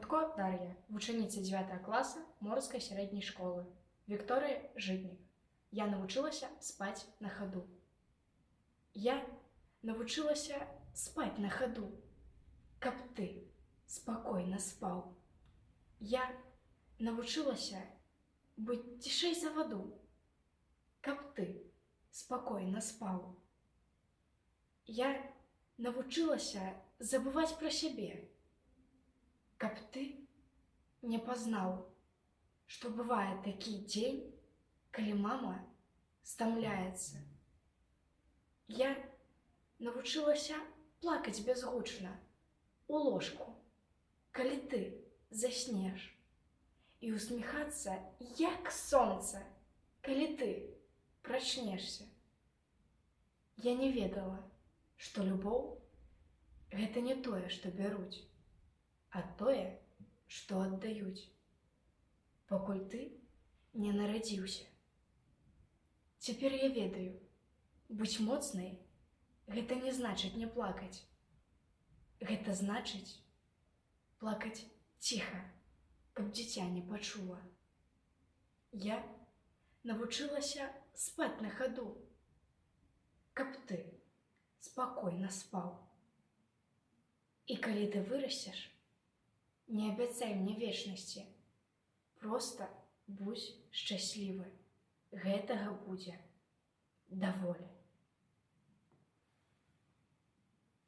Гудко Дар'я, вучениця 9 класу Морської середньої школи. Вікторія Житник. Я навчилася спать на ходу. Я навчилася спать на ходу, каб ти спокійно спав. Я навчилася бути тишей за воду, каб ти спокійно спав. Я навчилася забувати про себе, каб ты не познал, что бывает такий день, коли мама стомляется. Я навчилася плакать безгучно у ложку, коли ты заснешь, и усміхаться, як сонце, коли ты прачнешься. Я не ведала, что любовь — это не тое, что бяруць, а тое, што аддаюць, пакуль ты не нарадзіўся. Цяпер я ведаю, быць моцнай — гэта не значыць не плакаць. Гэта значыць плакаць ціха, каб дзіця не пачула. Я навучылася спаць на хаду, каб ты спакойна спаў. І калі ты вырасцеш, не абяцай мне вечнасці, проста будзь шчаслівы, гэтага будзе даволі.